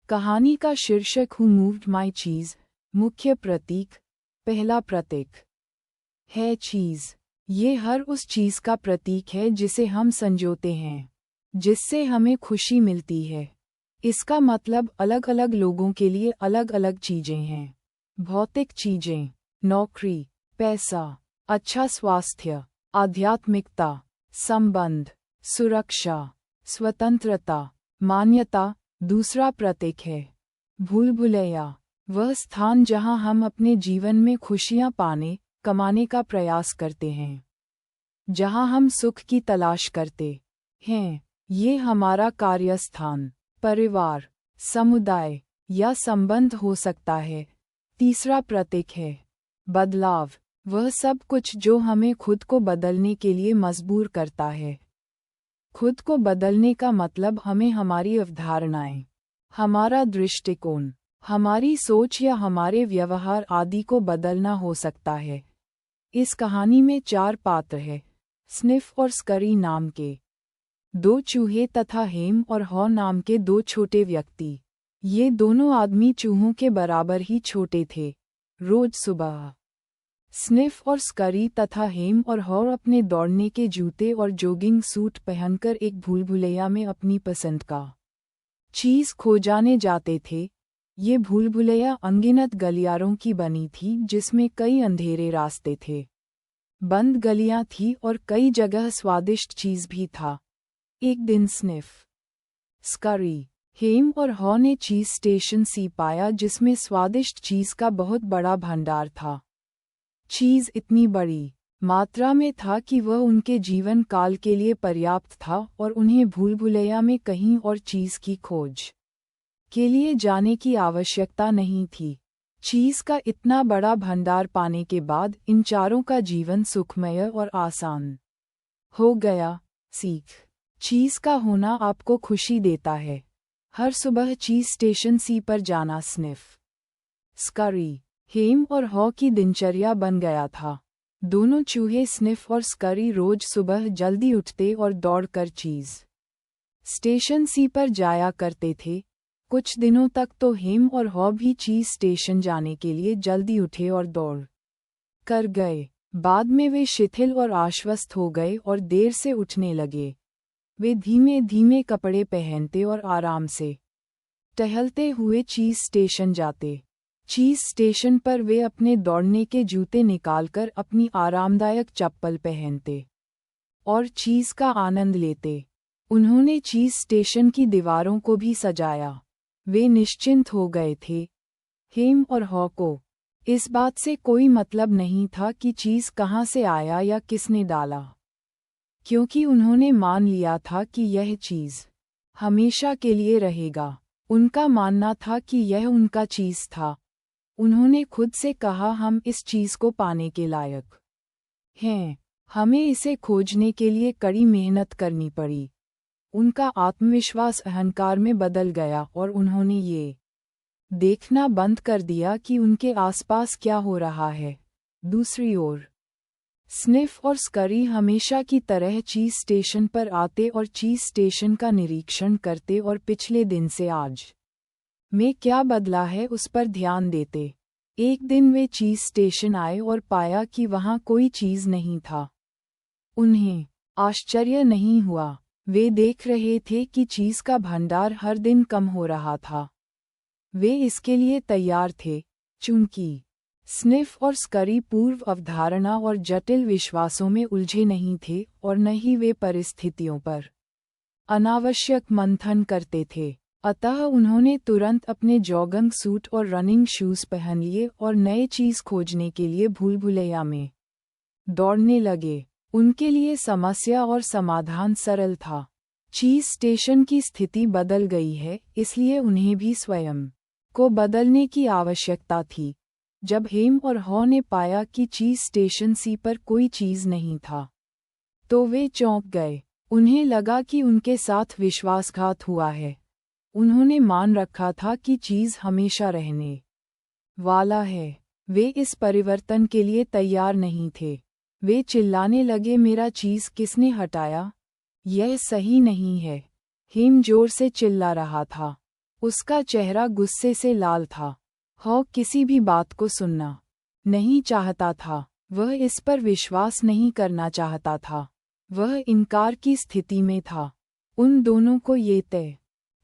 कहानी का शीर्षक हु मूव्ड माई चीज। मुख्य प्रतीक। पहला प्रतीक है चीज। ये हर उस चीज का प्रतीक है जिसे हम संजोते हैं, जिससे हमें खुशी मिलती है। इसका मतलब अलग अलग लोगों के लिए अलग अलग चीजें हैं। भौतिक चीजें, नौकरी, पैसा, अच्छा स्वास्थ्य, आध्यात्मिकता, संबंध, सुरक्षा, स्वतंत्रता, मान्यता। दूसरा प्रतीक है भूल भुलैया, वह स्थान जहां हम अपने जीवन में खुशियां कमाने का प्रयास करते हैं, जहां हम सुख की तलाश करते हैं। ये हमारा कार्यस्थान, परिवार, समुदाय या संबंध हो सकता है। तीसरा प्रतीक है बदलाव, वह सब कुछ जो हमें खुद को बदलने के लिए मजबूर करता है। खुद को बदलने का मतलब हमें हमारी अवधारणाएं, हमारा दृष्टिकोण, हमारी सोच या हमारे व्यवहार आदि को बदलना हो सकता है। इस कहानी में 4 पात्र हैं, स्निफ और स्करी नाम के 2 चूहे तथा हेम और हॉ नाम के 2 छोटे व्यक्ति। ये दोनों आदमी चूहों के बराबर ही छोटे थे। रोज सुबह स्निफ और स्करी तथा हेम और हॉ अपने दौड़ने के जूते और जॉगिंग सूट पहनकर एक भूल भुलैया में अपनी पसंद का चीज खो जाने जाते थे। ये भूल भुलैया अनगिनत गलियारों की बनी थी, जिसमें कई अंधेरे रास्ते थे, बंद गलियां थी और कई जगह स्वादिष्ट चीज भी था। एक दिन स्निफ, स्करी, हेम और हॉ ने चीज स्टेशन सी पाया, जिसमें स्वादिष्ट चीज का बहुत बड़ा भंडार था। चीज इतनी बड़ी मात्रा में था कि वह उनके जीवन काल के लिए पर्याप्त था और उन्हें भूल भुलैया में कहीं और चीज की खोज के लिए जाने की आवश्यकता नहीं थी। चीज का इतना बड़ा भंडार पाने के बाद इन चारों का जीवन सुखमय और आसान हो गया। सीख, चीज का होना आपको खुशी देता है। हर सुबह चीज स्टेशन सी पर जाना स्निफ, स्करी, हेम और हॉ की दिनचर्या बन गया था। दोनों चूहे स्निफ और स्करी रोज सुबह जल्दी उठते और दौड़कर चीज स्टेशन सी पर जाया करते थे। कुछ दिनों तक तो हेम और हॉ भी चीज स्टेशन जाने के लिए जल्दी उठे और दौड़ कर गए। बाद में वे शिथिल और आश्वस्त हो गए और देर से उठने लगे। वे धीमे धीमे कपड़े पहनते और आराम से टहलते हुए चीज स्टेशन जाते। चीज स्टेशन पर वे अपने दौड़ने के जूते निकालकर अपनी आरामदायक चप्पल पहनते और चीज का आनंद लेते। उन्होंने चीज स्टेशन की दीवारों को भी सजाया। वे निश्चिंत हो गए थे। हेम और हॉ को इस बात से कोई मतलब नहीं था कि चीज कहाँ से आया या किसने डाला, क्योंकि उन्होंने मान लिया था कि यह चीज हमेशा के लिए रहेगा। उनका मानना था कि यह उनका चीज था। उन्होंने खुद से कहा, हम इस चीज को पाने के लायक हैं। हमें इसे खोजने के लिए कड़ी मेहनत करनी पड़ी। उनका आत्मविश्वास अहंकार में बदल गया और उन्होंने ये देखना बंद कर दिया कि उनके आसपास क्या हो रहा है। दूसरी ओर स्निफ और स्करी हमेशा की तरह चीज स्टेशन पर आते और चीज स्टेशन का निरीक्षण करते और पिछले दिन से आज में क्या बदला है उस पर ध्यान देते। एक दिन वे चीज स्टेशन आए और पाया कि वहां कोई चीज नहीं था। उन्हें आश्चर्य नहीं हुआ। वे देख रहे थे कि चीज का भंडार हर दिन कम हो रहा था। वे इसके लिए तैयार थे, चूंकि स्निफ और स्करी पूर्व अवधारणा और जटिल विश्वासों में उलझे नहीं थे और न ही वे परिस्थितियों पर अनावश्यक मंथन करते थे। अतः उन्होंने तुरंत अपने जॉगिंग सूट और रनिंग शूज पहन लिए और नए चीज खोजने के लिए भूल भुलैया में दौड़ने लगे। उनके लिए समस्या और समाधान सरल था। चीज स्टेशन की स्थिति बदल गई है, इसलिए उन्हें भी स्वयं को बदलने की आवश्यकता थी। जब हेम और हॉ ने पाया कि चीज स्टेशन सी पर कोई चीज नहीं था, तो वे चौंक गए। उन्हें लगा कि उनके साथ विश्वासघात हुआ है। उन्होंने मान रखा था कि चीज हमेशा रहने वाला है। वे इस परिवर्तन के लिए तैयार नहीं थे। वे चिल्लाने लगे, मेरा चीज किसने हटाया? यह सही नहीं है। हेम जोर से चिल्ला रहा था। उसका चेहरा गुस्से से लाल था। हॉक किसी भी बात को सुनना नहीं चाहता था। वह इस पर विश्वास नहीं करना चाहता था। वह इनकार की स्थिति में था। उन दोनों को ये तय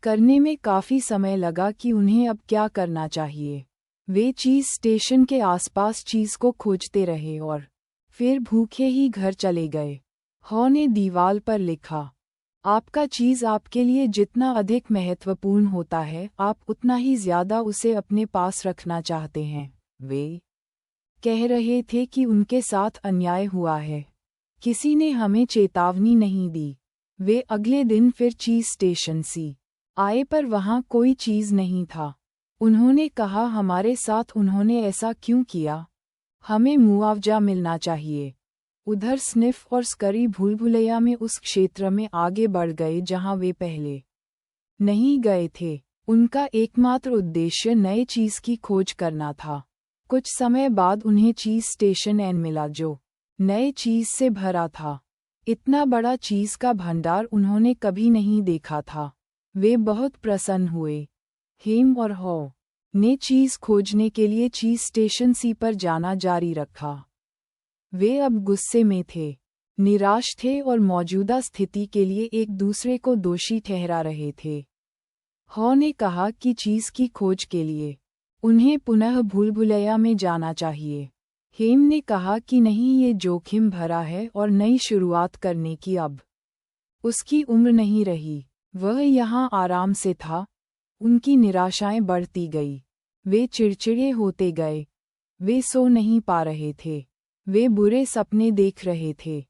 करने में काफी समय लगा कि उन्हें अब क्या करना चाहिए। वे चीज स्टेशन के आसपास चीज को खोजते रहे और फिर भूखे ही घर चले गए। हॉ ने दीवार पर लिखा, आपका चीज आपके लिए जितना अधिक महत्वपूर्ण होता है, आप उतना ही ज्यादा उसे अपने पास रखना चाहते हैं। वे कह रहे थे कि उनके साथ अन्याय हुआ है। किसी ने हमें चेतावनी नहीं दी। वे अगले दिन फिर चीज स्टेशन सी आए पर वहां कोई चीज नहीं था। उन्होंने कहा, हमारे साथ उन्होंने ऐसा क्यों किया? हमें मुआवजा मिलना चाहिए। उधर स्निफ और स्करी भूलभुलैया में उस क्षेत्र में आगे बढ़ गए जहां वे पहले नहीं गए थे। उनका एकमात्र उद्देश्य नए चीज की खोज करना था। कुछ समय बाद उन्हें चीज स्टेशन एन मिला जो नए चीज से भरा था। इतना बड़ा चीज का भंडार उन्होंने कभी नहीं देखा था। वे बहुत प्रसन्न हुए। हेम और हॉ ने चीज खोजने के लिए चीज स्टेशन सी पर जाना जारी रखा। वे अब गुस्से में थे, निराश थे और मौजूदा स्थिति के लिए एक दूसरे को दोषी ठहरा रहे थे। हॉ ने कहा कि चीज की खोज के लिए उन्हें पुनः भूलभुलैया में जाना चाहिए। हेम ने कहा कि नहीं, ये जोखिम भरा है और नई शुरुआत करने की अब उसकी उम्र नहीं रही। वह यहाँ आराम से था। उनकी निराशाएं बढ़ती गई। वे चिड़चिड़े होते गए। वे सो नहीं पा रहे थे। वे बुरे सपने देख रहे थे।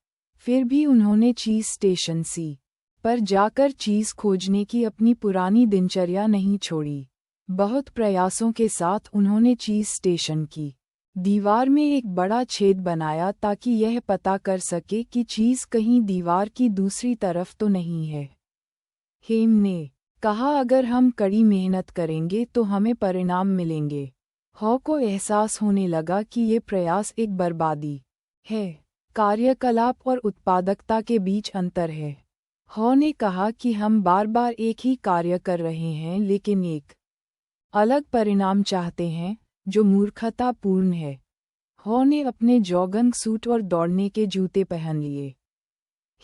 फिर भी उन्होंने चीज स्टेशन सी पर जाकर चीज खोजने की अपनी पुरानी दिनचर्या नहीं छोड़ी। बहुत प्रयासों के साथ उन्होंने चीज स्टेशन की दीवार में एक बड़ा छेद बनाया ताकि यह पता कर सके कि चीज कहीं दीवार की दूसरी तरफ तो नहीं है। हेम ने कहा, अगर हम कड़ी मेहनत करेंगे तो हमें परिणाम मिलेंगे। हॉ को एहसास होने लगा कि ये प्रयास एक बर्बादी है। कार्यकलाप और उत्पादकता के बीच अंतर है। हॉ ने कहा कि हम बार बार एक ही कार्य कर रहे हैं लेकिन एक अलग परिणाम चाहते हैं, जो मूर्खतापूर्ण है। हॉ ने अपने जॉगिंग सूट और दौड़ने के जूते पहन लिए।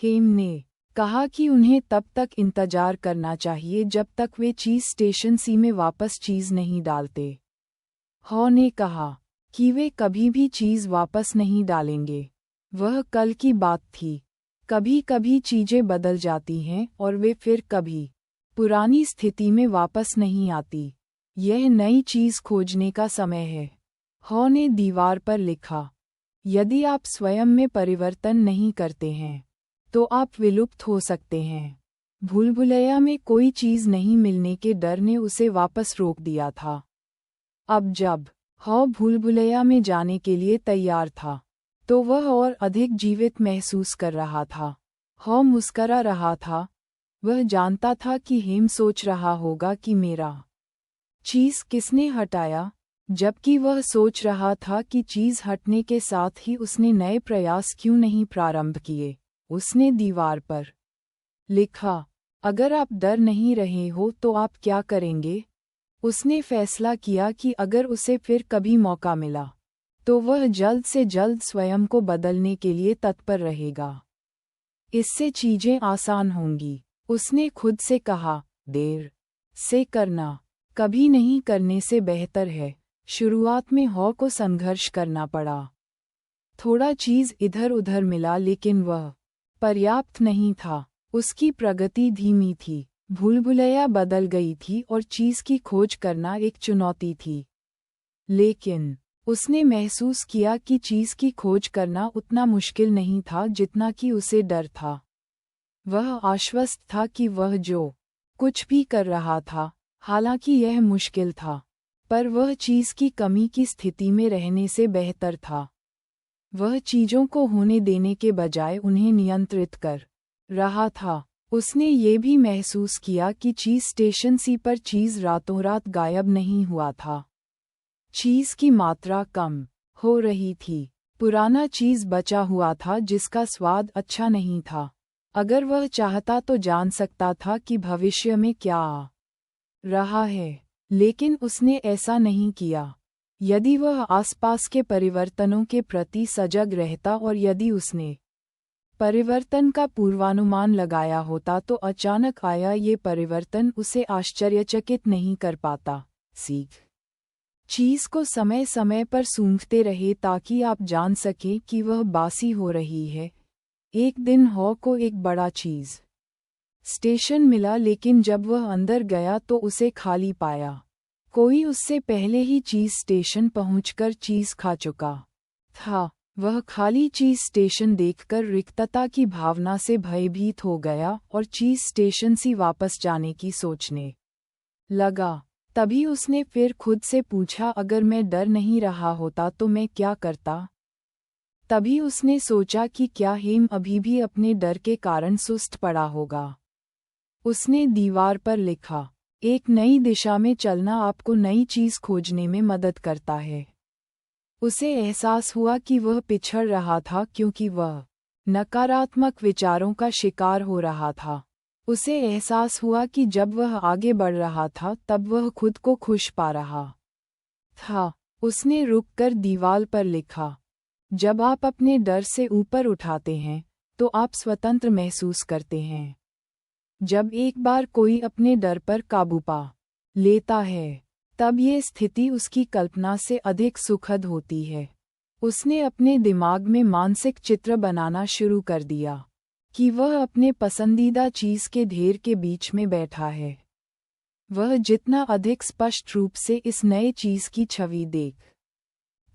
हेम ने कहा कि उन्हें तब तक इंतजार करना चाहिए जब तक वे चीज स्टेशन सी में वापस चीज नहीं डालते। हॉ ने कहा कि वे कभी भी चीज वापस नहीं डालेंगे। वह कल की बात थी। कभी कभी चीजें बदल जाती हैं और वे फिर कभी पुरानी स्थिति में वापस नहीं आती। यह नई चीज खोजने का समय है। हॉ ने दीवार पर लिखा, यदि आप स्वयं में परिवर्तन नहीं करते हैं तो आप विलुप्त हो सकते हैं। भूलभुलैया में कोई चीज नहीं मिलने के डर ने उसे वापस रोक दिया था। अब जब हॉ भूलभुलैया में जाने के लिए तैयार था तो वह और अधिक जीवित महसूस कर रहा था। हॉ मुस्करा रहा था। वह जानता था कि हेम सोच रहा होगा कि मेरा चीज किसने हटाया, जबकि वह सोच रहा था कि चीज हटने के साथ ही उसने नए प्रयास क्यों नहीं प्रारंभ किए। उसने दीवार पर लिखा, अगर आप डर नहीं रहे हो तो आप क्या करेंगे? उसने फैसला किया कि अगर उसे फिर कभी मौका मिला तो वह जल्द से जल्द स्वयं को बदलने के लिए तत्पर रहेगा। इससे चीजें आसान होंगी। उसने खुद से कहा, देर से करना कभी नहीं करने से बेहतर है। शुरुआत में हॉ को संघर्ष करना पड़ा। थोड़ा चीज इधर उधर मिला लेकिन वह पर्याप्त नहीं था। उसकी प्रगति धीमी थी। भूलभुलैया बदल गई थी और चीज की खोज करना एक चुनौती थी। लेकिन उसने महसूस किया कि चीज की खोज करना उतना मुश्किल नहीं था जितना कि उसे डर था। वह आश्वस्त था कि वह जो कुछ भी कर रहा था, हालांकि यह मुश्किल था, पर वह चीज की कमी की स्थिति में रहने से बेहतर था। वह चीजों को होने देने के बजाय उन्हें नियंत्रित कर रहा था। उसने ये भी महसूस किया कि चीज स्टेशन सी पर चीज रातों रात गायब नहीं हुआ था। चीज की मात्रा कम हो रही थी। पुराना चीज बचा हुआ था जिसका स्वाद अच्छा नहीं था। अगर वह चाहता तो जान सकता था कि भविष्य में क्या रहा है, लेकिन उसने ऐसा नहीं किया। यदि वह आसपास के परिवर्तनों के प्रति सजग रहता और यदि उसने परिवर्तन का पूर्वानुमान लगाया होता तो अचानक आया ये परिवर्तन उसे आश्चर्यचकित नहीं कर पाता। सीख चीज को समय समय पर सूंघते रहे ताकि आप जान सकें कि वह बासी हो रही है। एक दिन हॉ को एक बड़ा चीज स्टेशन मिला, लेकिन जब वह अंदर गया तो उसे खाली पाया। कोई उससे पहले ही चीज स्टेशन पहुंचकर चीज खा चुका था। वह खाली चीज स्टेशन देखकर रिक्तता की भावना से भयभीत हो गया और चीज स्टेशन से वापस जाने की सोचने लगा। तभी उसने फिर खुद से पूछा, अगर मैं डर नहीं रहा होता तो मैं क्या करता? तभी उसने सोचा कि क्या हेम अभी भी अपने डर के कारण सुस्त पड़ा होगा। उसने दीवार पर लिखा, एक नई दिशा में चलना आपको नई चीज खोजने में मदद करता है। उसे एहसास हुआ कि वह पिछड़ रहा था क्योंकि वह नकारात्मक विचारों का शिकार हो रहा था। उसे एहसास हुआ कि जब वह आगे बढ़ रहा था तब वह खुद को खुश पा रहा था। उसने रुककर दीवार पर लिखा, जब आप अपने डर से ऊपर उठाते हैं तो आप स्वतंत्र महसूस करते हैं। जब एक बार कोई अपने डर पर काबू पा लेता है तब ये स्थिति उसकी कल्पना से अधिक सुखद होती है। उसने अपने दिमाग में मानसिक चित्र बनाना शुरू कर दिया कि वह अपने पसंदीदा चीज के ढेर के बीच में बैठा है। वह जितना अधिक स्पष्ट रूप से इस नए चीज की छवि देख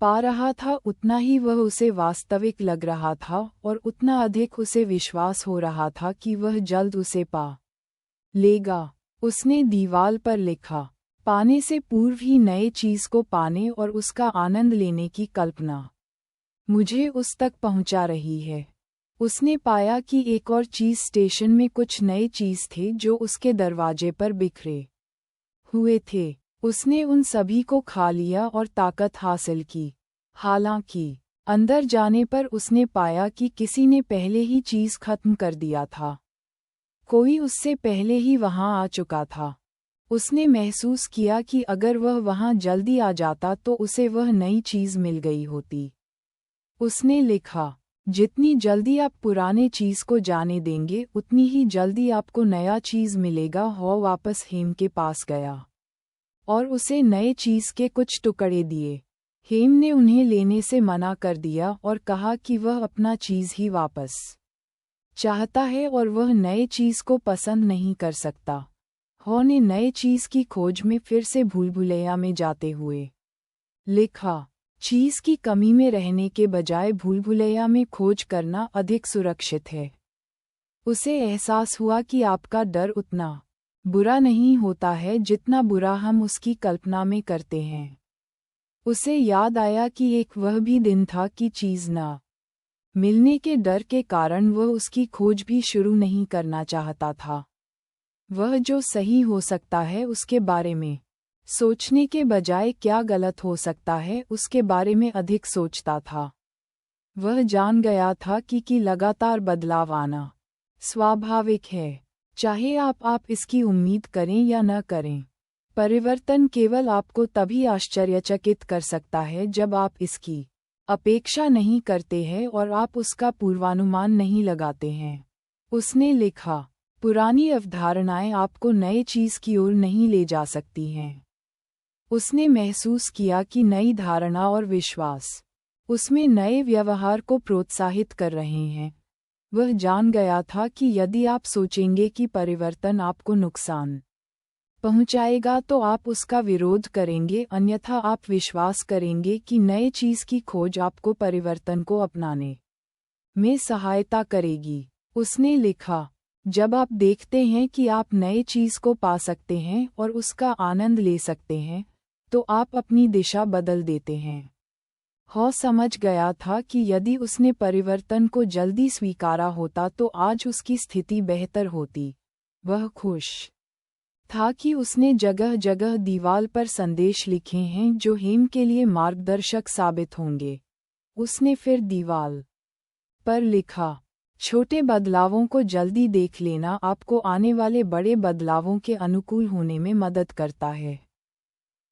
पा रहा था उतना ही वह उसे वास्तविक लग रहा था और उतना अधिक उसे विश्वास हो रहा था कि वह जल्द उसे पा लेगा। उसने दीवार पर लिखा, पाने से पूर्व ही नए चीज को पाने और उसका आनंद लेने की कल्पना मुझे उस तक पहुंचा रही है। उसने पाया कि एक और चीज स्टेशन में कुछ नए चीज थे जो उसके दरवाजे पर बिखरे हुए थे। उसने उन सभी को खा लिया और ताकत हासिल की। हालांकि अंदर जाने पर उसने पाया कि किसी ने पहले ही चीज खत्म कर दिया था। कोई उससे पहले ही वहां आ चुका था। उसने महसूस किया कि अगर वह वहां जल्दी आ जाता तो उसे वह नई चीज मिल गई होती। उसने लिखा, जितनी जल्दी आप पुराने चीज को जाने देंगे उतनी ही जल्दी आपको नया चीज मिलेगा। हॉ वापस हेम के पास गया और उसे नए चीज के कुछ टुकड़े दिए। हेम ने उन्हें लेने से मना कर दिया और कहा कि वह अपना चीज ही वापस चाहता है और वह नए चीज को पसंद नहीं कर सकता। हॉ ने नए चीज की खोज में फिर से भूलभुलैया में जाते हुए लिखा, चीज की कमी में रहने के बजाय भूलभुलैया में खोज करना अधिक सुरक्षित है। उसे एहसास हुआ कि आपका डर उतना बुरा नहीं होता है जितना बुरा हम उसकी कल्पना में करते हैं। उसे याद आया कि एक वह भी दिन था कि चीज न मिलने के डर के कारण वह उसकी खोज भी शुरू नहीं करना चाहता था। वह जो सही हो सकता है उसके बारे में सोचने के बजाय क्या गलत हो सकता है उसके बारे में अधिक सोचता था। वह जान गया था कि लगातार बदलाव आना स्वाभाविक है, चाहे आप इसकी उम्मीद करें या न करें। परिवर्तन केवल आपको तभी आश्चर्यचकित कर सकता है जब आप इसकी अपेक्षा नहीं करते हैं और आप उसका पूर्वानुमान नहीं लगाते हैं। उसने लिखा, पुरानी अवधारणाएं आपको नए चीज की ओर नहीं ले जा सकती हैं। उसने महसूस किया कि नई धारणा और विश्वास उसमें नए व्यवहार को प्रोत्साहित कर रहे हैं। वह जान गया था कि यदि आप सोचेंगे कि परिवर्तन आपको नुकसान पहुंचाएगा तो आप उसका विरोध करेंगे, अन्यथा आप विश्वास करेंगे कि नए चीज की खोज आपको परिवर्तन को अपनाने में सहायता करेगी। उसने लिखा, जब आप देखते हैं कि आप नए चीज को पा सकते हैं और उसका आनंद ले सकते हैं तो आप अपनी दिशा बदल देते हैं। हॉ समझ गया था कि यदि उसने परिवर्तन को जल्दी स्वीकारा होता तो आज उसकी स्थिति बेहतर होती। वह खुश था कि उसने जगह जगह दीवार पर संदेश लिखे हैं जो हेम के लिए मार्गदर्शक साबित होंगे। उसने फिर दीवार पर लिखा, छोटे बदलावों को जल्दी देख लेना आपको आने वाले बड़े बदलावों के अनुकूल होने में मदद करता है।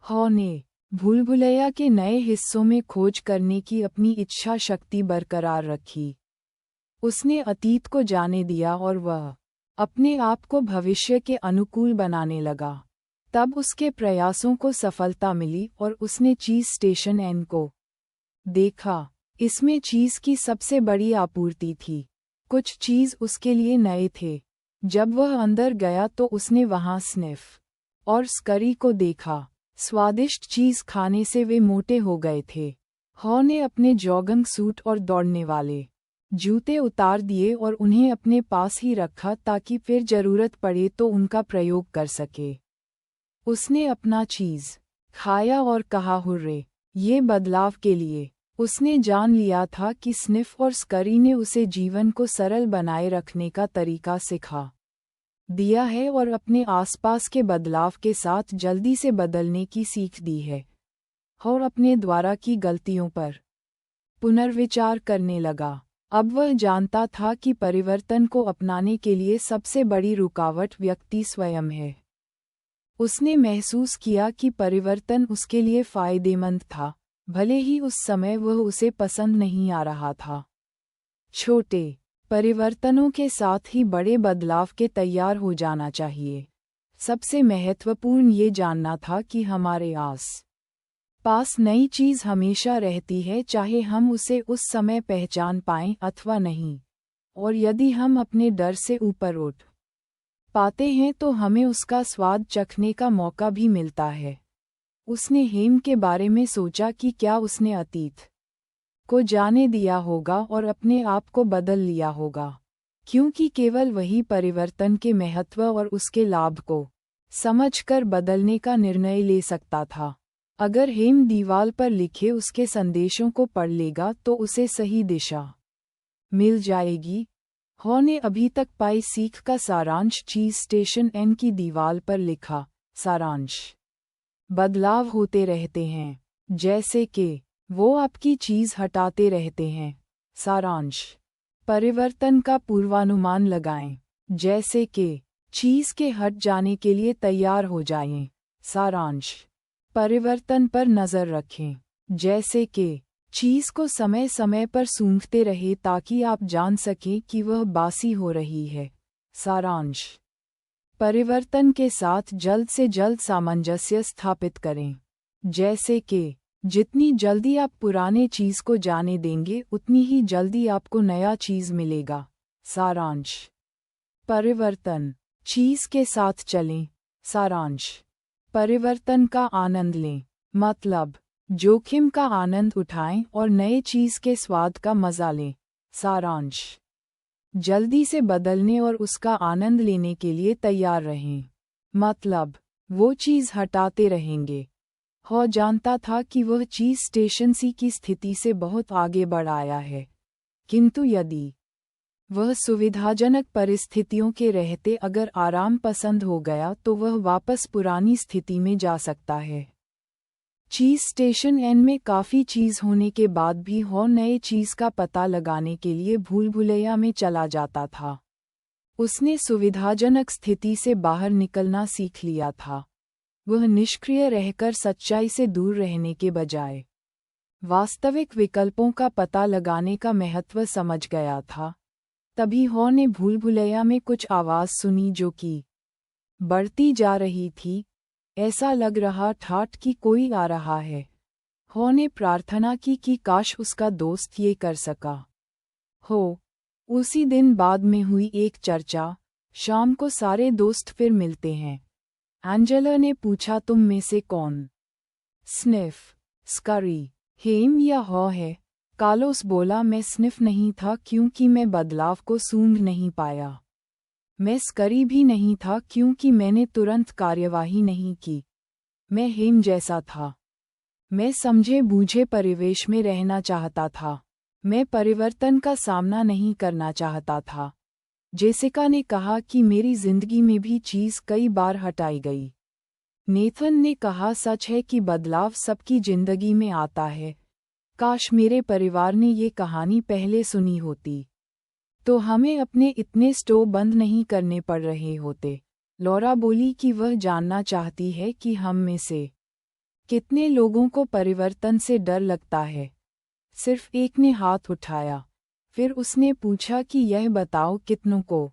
हॉ ने भूलभुलैया के नए हिस्सों में खोज करने की अपनी इच्छा शक्ति बरकरार रखी। उसने अतीत को जाने दिया और वह अपने आप को भविष्य के अनुकूल बनाने लगा। तब उसके प्रयासों को सफलता मिली और उसने चीज़ स्टेशन एन को देखा। इसमें चीज़ की सबसे बड़ी आपूर्ति थी। कुछ चीज़ उसके लिए नए थे। जब वह अंदर गया तो उसने वहाँ स्निफ और स्करी को देखा। स्वादिष्ट चीज़ खाने से वे मोटे हो गए थे। हॉ ने अपने जॉगिंग सूट और दौड़ने वाले जूते उतार दिए और उन्हें अपने पास ही रखा ताकि फिर जरूरत पड़े तो उनका प्रयोग कर सके। उसने अपना चीज़ खाया और कहा हुर्रे, ये बदलाव के लिए। उसने जान लिया था कि स्निफ और स्करी ने उसे जीवन को सरल बनाए रखने का तरीका सिखा दिया है और अपने आसपास के बदलाव के साथ जल्दी से बदलने की सीख दी है। और अपने द्वारा की गलतियों पर पुनर्विचार करने लगा। अब वह जानता था कि परिवर्तन को अपनाने के लिए सबसे बड़ी रुकावट व्यक्ति स्वयं है। उसने महसूस किया कि परिवर्तन उसके लिए फ़ायदेमंद था, भले ही उस समय वह उसे पसंद नहीं आ रहा था। छोटे परिवर्तनों के साथ ही बड़े बदलाव के तैयार हो जाना चाहिए। सबसे महत्वपूर्ण ये जानना था कि हमारे आस पास नई चीज़ हमेशा रहती है, चाहे हम उसे उस समय पहचान पाएं अथवा नहीं। और यदि हम अपने डर से ऊपर उठ पाते हैं तो हमें उसका स्वाद चखने का मौका भी मिलता है। उसने हेम के बारे में सोचा कि क्या उसने अतीत को जाने दिया होगा और अपने आप को बदल लिया होगा, क्योंकि केवल वही परिवर्तन के महत्व और उसके लाभ को समझकर बदलने का निर्णय ले सकता था। अगर हेम दीवार पर लिखे उसके संदेशों को पढ़ लेगा तो उसे सही दिशा मिल जाएगी। हॉ ने अभी तक पाई सीख का सारांश चीज़ स्टेशन एन की दीवार पर लिखा। सारांश: बदलाव होते रहते हैं, जैसे कि वो आपकी चीज़ हटाते रहते हैं। सारांश: परिवर्तन का पूर्वानुमान लगाएं, जैसे कि चीज़ के हट जाने के लिए तैयार हो जाएं। सारांश: परिवर्तन पर नज़र रखें, जैसे कि चीज़ को समय समय पर सूंघते रहे ताकि आप जान सकें कि वह बासी हो रही है। सारांश: परिवर्तन के साथ जल्द से जल्द सामंजस्य स्थापित करें, जैसे कि जितनी जल्दी आप पुराने चीज़ को जाने देंगे उतनी ही जल्दी आपको नया चीज़ मिलेगा। सारांश: परिवर्तन चीज़ के साथ चलें। सारांश: परिवर्तन का आनंद लें, मतलब जोखिम का आनंद उठाएं और नए चीज़ के स्वाद का मज़ा लें। सारांश: जल्दी से बदलने और उसका आनंद लेने के लिए तैयार रहें, मतलब वो चीज़ हटाते रहेंगे। हॉ जानता था कि वह चीज़ स्टेशन सी की स्थिति से बहुत आगे बढ़ आया है, किंतु यदि वह सुविधाजनक परिस्थितियों के रहते अगर आराम पसंद हो गया तो वह वापस पुरानी स्थिति में जा सकता है। चीज़ स्टेशन एन में काफ़ी चीज़ होने के बाद भी हॉ नए चीज़ का पता लगाने के लिए भूलभुलैया में चला जाता था। उसने सुविधाजनक स्थिति से बाहर निकलना सीख लिया था। वह निष्क्रिय रहकर सच्चाई से दूर रहने के बजाय वास्तविक विकल्पों का पता लगाने का महत्व समझ गया था। तभी हॉ ने भूलभुलैया में कुछ आवाज़ सुनी जो कि बढ़ती जा रही थी। ऐसा लग रहा ठाठ कि कोई आ रहा है। हॉ ने प्रार्थना की कि काश उसका दोस्त ये कर सका हो। उसी दिन बाद में हुई एक चर्चा। शाम को सारे दोस्त फिर मिलते हैं। एंजेला ने पूछा, तुम में से कौन स्निफ, स्करी, हेम या हॉ है? कार्लोस बोला, मैं स्निफ नहीं था क्योंकि मैं बदलाव को सूंघ नहीं पाया। मैं स्करी भी नहीं था क्योंकि मैंने तुरंत कार्यवाही नहीं की। मैं हेम जैसा था। मैं समझे बूझे परिवेश में रहना चाहता था। मैं परिवर्तन का सामना नहीं करना चाहता था। जेसिका ने कहा कि मेरी जिंदगी में भी चीज़ कई बार हटाई गई। नेथन ने कहा, सच है कि बदलाव सबकी जिंदगी में आता है। काश मेरे परिवार ने ये कहानी पहले सुनी होती। तो हमें अपने इतने स्टोव बंद नहीं करने पड़ रहे होते। लॉरा बोली कि वह जानना चाहती है कि हम में से कितने लोगों को परिवर्तन से डर लगता है। सिर्फ एक ने हाथ उठाया। फिर उसने पूछा कि यह बताओ कितनों को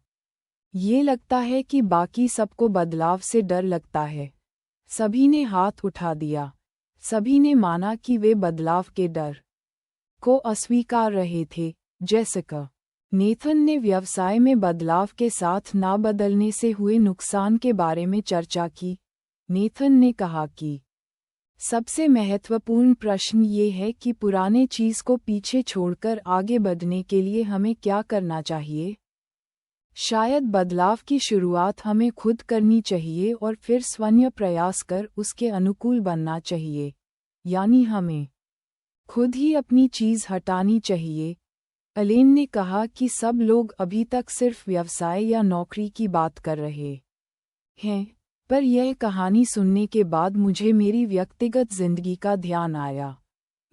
ये लगता है कि बाकी सबको बदलाव से डर लगता है। सभी ने हाथ उठा दिया। सभी ने माना कि वे बदलाव के डर को अस्वीकार रहे थे। जेसिका नेथन ने व्यवसाय में बदलाव के साथ ना बदलने से हुए नुकसान के बारे में चर्चा की। नेथन ने कहा कि सबसे महत्वपूर्ण प्रश्न ये है कि पुराने चीज़ को पीछे छोड़कर आगे बढ़ने के लिए हमें क्या करना चाहिए। शायद बदलाव की शुरुआत हमें खुद करनी चाहिए और फिर स्वयं प्रयास कर उसके अनुकूल बनना चाहिए, यानी हमें खुद ही अपनी चीज़ हटानी चाहिए। एलेन ने कहा कि सब लोग अभी तक सिर्फ व्यवसाय या नौकरी की बात कर रहे हैं, पर यह कहानी सुनने के बाद मुझे मेरी व्यक्तिगत जिंदगी का ध्यान आया।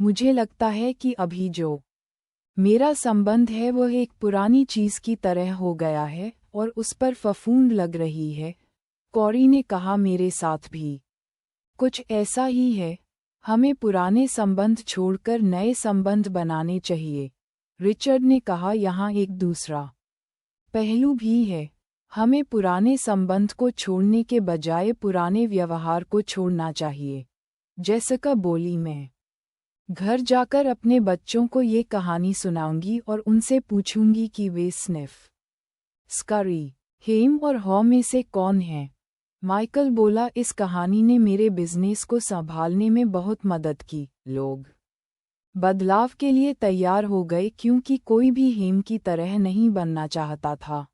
मुझे लगता है कि अभी जो मेरा संबंध है वह एक पुरानी चीज़ की तरह हो गया है और उस पर फफूंद लग रही है। कॉरी ने कहा मेरे साथ भी कुछ ऐसा ही है। हमें पुराने संबंध छोड़कर नए संबंध बनाने चाहिए। रिचर्ड ने कहा यहाँ एक दूसरा पहलू भी है। हमें पुराने संबंध को छोड़ने के बजाय पुराने व्यवहार को छोड़ना चाहिए। जेसिका बोली मैं घर जाकर अपने बच्चों को ये कहानी सुनाऊंगी और उनसे पूछूंगी कि वे स्निफ, स्करी, हेम और हॉ में से कौन है। माइकल बोला इस कहानी ने मेरे बिजनेस को संभालने में बहुत मदद की। लोग बदलाव के लिए तैयार हो गए क्योंकि कोई भी हेम की तरह नहीं बनना चाहता था।